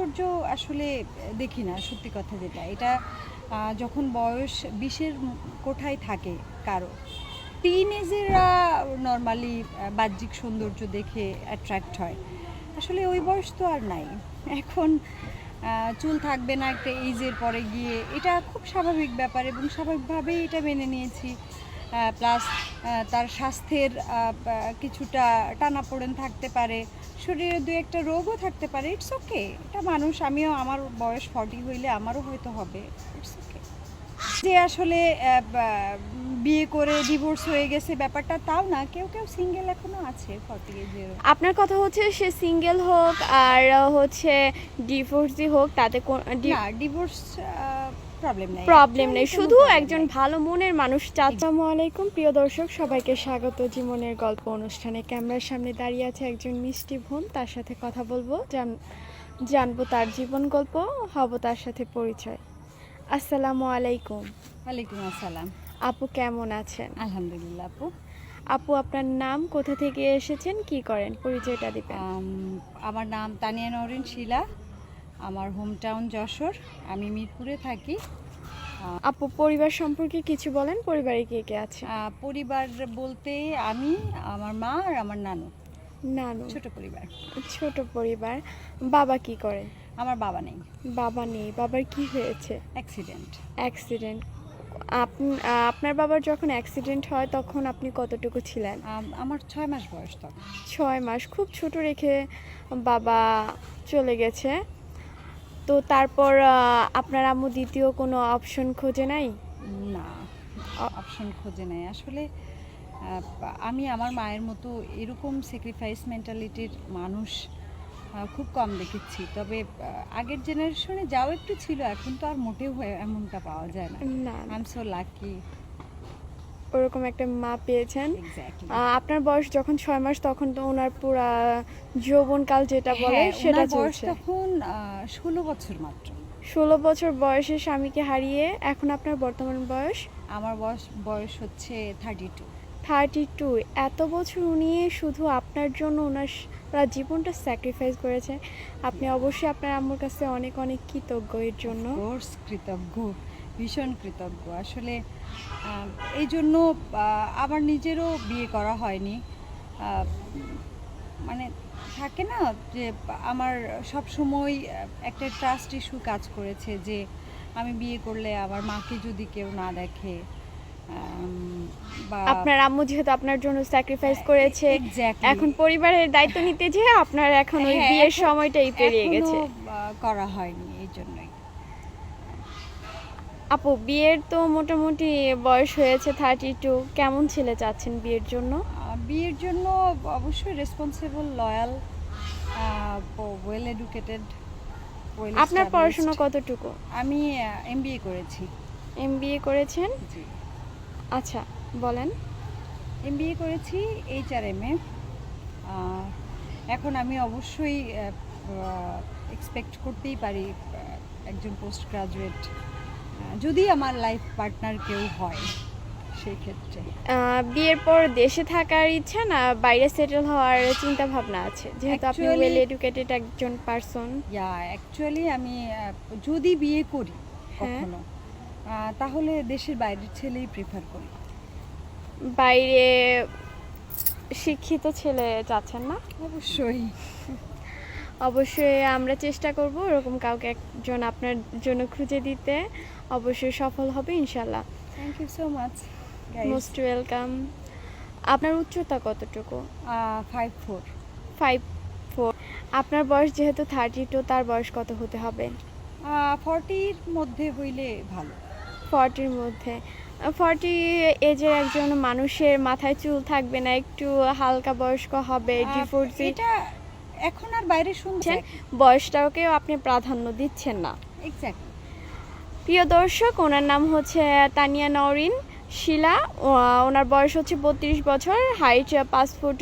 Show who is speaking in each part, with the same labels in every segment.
Speaker 1: সৌন্দর্য আসলে দেখি না, সত্যি কথা যেটা। এটা যখন বয়স ২০-এর কোঠায় থাকে কারো, টিনেজেরা নরমালি বাহ্যিক সৌন্দর্য দেখে অ্যাট্রাক্ট হয়। আসলে ওই বয়স তো আর নাই। এখন চুল থাকবে না একটা এইজের পরে গিয়ে, এটা খুব স্বাভাবিক ব্যাপার এবং স্বাভাবিকভাবেই এটা মেনে নিয়েছি। প্লাস তার স্বাস্থ্যের কিছুটা টানাপোড়েন থাকতে পারে, শরীরে দু একটা রোগও থাকতে পারে। ইটস ওকে, এটা মানুষ। আমিও আমার বয়স 40 হইলে আমারও হয়তো হবে। It's okay. যে আসলে বিয়ে করে ডিভোর্স হয়ে গেছে ব্যাপারটা তাও না, কেউ কেউ সিঙ্গেল এখনো আছে 40 এজেরও।
Speaker 2: আপনার কথা হচ্ছে সে সিঙ্গেল হোক আর হচ্ছে ডিভোর্সই হোক, তাতে
Speaker 1: না, ডিভোর্স
Speaker 2: প্রবলেম নেই, শুধু
Speaker 1: problem
Speaker 2: একজন
Speaker 1: নেই।
Speaker 2: ভালো মনের মানুষ চাচ্ছে। আসসালামু আলাইকুম প্রিয় দর্শক, সবাইকে স্বাগত জীবনের গল্প অনুষ্ঠানে। ক্যামেরার সামনে দাঁড়িয়ে আছে একজন মিষ্টি বোন, তার সাথে কথা বলবো, জানবো তার জীবন গল্প, হব তার সাথে পরিচয়। আসসালামু আলাইকুম।
Speaker 1: ওয়ালাইকুম আসসালাম।
Speaker 2: আপু কেমন আছেন?
Speaker 1: আলহামদুলিল্লাহ আপু।
Speaker 2: আপু আপনার নাম, কোথা থেকে এসেছেন, কি করেন, পরিচয়টা দিবেন?
Speaker 1: আমার নাম তানিয়া নওরিন শিলা। আমার হোম টাউন যশোর। আমি মিরপুরে থাকি।
Speaker 2: আপু পরিবার সম্পর্কে কিছু বলেন, পরিবারে কে কে আছে?
Speaker 1: পরিবার বলতে আমি, আমার মা আর আমার নানু।
Speaker 2: নানু।
Speaker 1: ছোট পরিবার।
Speaker 2: ছোট পরিবার। বাবা কি করে?
Speaker 1: আমার বাবা নেই।
Speaker 2: বাবা নেই, বাবার কি হয়েছে?
Speaker 1: অ্যাক্সিডেন্ট।
Speaker 2: অ্যাক্সিডেন্ট। আপনার বাবার যখন অ্যাক্সিডেন্ট হয় তখন আপনি কতটুকু ছিলেন?
Speaker 1: আমার 6 মাস বয়স তখন।
Speaker 2: 6 মাস, খুব ছোট রেখে বাবা চলে গেছে। তো তারপর আপনার আম্মু দ্বিতীয় কোনো অপশন খোঁজে নাই?
Speaker 1: না, অপশন খোঁজে নাই আসলে। আমি আমার মায়ের মতো এরকম স্যাক্রিফাইস মেন্টালিটির মানুষ খুব কম দেখেছি। তবে আগের জেনারেশনে যাও একটু ছিল, এখন তো আর মোটেও এমনটা পাওয়া যায় না।
Speaker 2: না,
Speaker 1: আই এম সো লাকি।
Speaker 2: ওরকম একটা মা পেয়েছেন।
Speaker 1: এক্স্যাক্টলি।
Speaker 2: আপনার বয়স যখন 6 মাস, তখন তো ওনার পুরা যৌবনকাল যেটা বলে
Speaker 1: হ্যাঁ,
Speaker 2: সেটা
Speaker 1: ওনার বয়স
Speaker 2: চলছে।
Speaker 1: তখন 16 বছর মাত্র।
Speaker 2: 16 বছর বয়সে স্বামীকে হারিয়ে এখন আপনার বর্তমান বয়স?
Speaker 1: আমার বয়স হচ্ছে 32।
Speaker 2: 32। এত বছর উনি শুধু আপনার জন্য ওনার জীবনটা স্যাক্রিফাইস করেছে। আপনি অবশ্যই আপনার আম্মুর কাছে অনেক অনেক কৃতজ্ঞ এর জন্য।
Speaker 1: কোর্স কৃতজ্ঞ, ভীষণ কৃতজ্ঞ আসলে। এই জন্য আমার নিজেরও বিয়ে করা হয়নি। মানে থাকে না যে, আমার সব সময় একটা ট্রাস্ট ইস্যু কাজ করেছে যে আমি বিয়ে করলে আমার মাকে যদি কেউ না দেখে, বা
Speaker 2: আপনার আম্মু যেহেতু আপনার জন্য স্যাক্রিফাইস করেছে,
Speaker 1: এক্স্যাক্টলি।
Speaker 2: এখন পরিবারের দায়িত্ব নিতে যে আপনার এখন ওই
Speaker 1: হ্যাঁ,
Speaker 2: বিয়ের সময়টাই পেরিয়ে
Speaker 1: এখনো
Speaker 2: গেছে।
Speaker 1: করা হয়নি এই জন্যই।
Speaker 2: আপু বিয়ের তো মোটামুটি বয়স হয়েছে 32, কেমন ছেলে চাচ্ছেন বিয়ের জন্য?
Speaker 1: বিয়ের জন্য অবশ্যই responsible, loyal, well educated, well
Speaker 2: আপনার পড়াশোনা
Speaker 1: এস্টাবলিশড।
Speaker 2: কতটুকু?
Speaker 1: আমি এমবিএ করেছি।
Speaker 2: এমবিএ করেছেন?
Speaker 1: জি,
Speaker 2: আচ্ছা, বলেন।
Speaker 1: এমবিএ করেছি এইচআরএমে। এখন আমি অবশ্যই এক্সপেক্ট করতেই পারি একজন পোস্ট গ্রাজুয়েট যদি আমার লাইফ পার্টনার কেউ হয় সেই ক্ষেত্রে।
Speaker 2: বিয়ের পর দেশে থাকার ইচ্ছা না বাইরে সেটেল হওয়ার চিন্তা ভাবনা আছে, যেহেতু আপনি
Speaker 1: Actually-
Speaker 2: ওয়েল এডুকেটেড একজন পারসন?
Speaker 1: অ্যাকচুয়ালি আমি যদি বিয়ে করি
Speaker 2: হ্যাঁ।
Speaker 1: কখনো, তাহলে দেশের বাইরের ছেলেই প্রেফার করি।
Speaker 2: বাইরে শিক্ষিত ছেলে চাচ্ছেন না?
Speaker 1: অবশ্যই।
Speaker 2: অবশ্যই আমরা চেষ্টা করব এরকম কাউকে একজন আপনার জন্য খুঁজে দিতে। অবশ্যই সফল হবে ইনশাল্লাহ।
Speaker 1: Thank you so much
Speaker 2: most welcome. আপনার উচ্চতা কতটুকু?
Speaker 1: 5'4".
Speaker 2: 5'4". আপনার বয়স যেহেতু 32, তার বয়স কত হতে হবে?
Speaker 1: 40-র মধ্যে হইলে ভালো।
Speaker 2: 40-র মধ্যে। 40 এজের একজন মানুষের মাথায় চুল থাকবে না, একটু হালকা বয়স্ক হবে, ডিভোর্সি।
Speaker 1: এটা এখন আর বাইরে শুনছেন।
Speaker 2: বয়সটাকেও আপনি প্রাধান্য দিচ্ছেন না।
Speaker 1: এক্স্যাক্টলি।
Speaker 2: প্রিয় দর্শক, ওনার নাম হচ্ছে তানিয়া নওরিন শিলা। ওনার বয়স হচ্ছে 32 বছর, হাইট 5 ফুট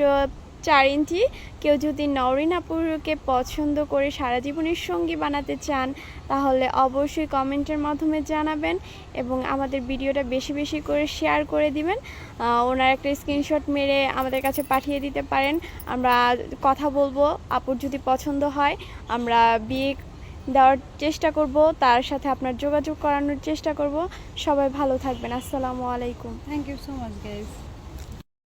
Speaker 2: 4 ইঞ্চি। কেউ যদি নওরিন আপুকে পছন্দ করে সারা জীবনের সঙ্গী বানাতে চান, তাহলে অবশ্যই কমেন্টের মাধ্যমে জানাবেন এবং আমাদের ভিডিওটা বেশি বেশি করে শেয়ার করে দিবেন। ওনার একটা স্ক্রিনশট মেরে আমাদের কাছে পাঠিয়ে দিতে পারেন। আমরা কথা বলবো, আপুর যদি পছন্দ হয় আমরা বিয়ে দেওয়ার চেষ্টা করব, তার সাথে আপনার যোগাযোগ করানোর চেষ্টা করব। সবাই ভালো থাকবেন। আসসালামু আলাইকুম।
Speaker 1: Thank you so much guys.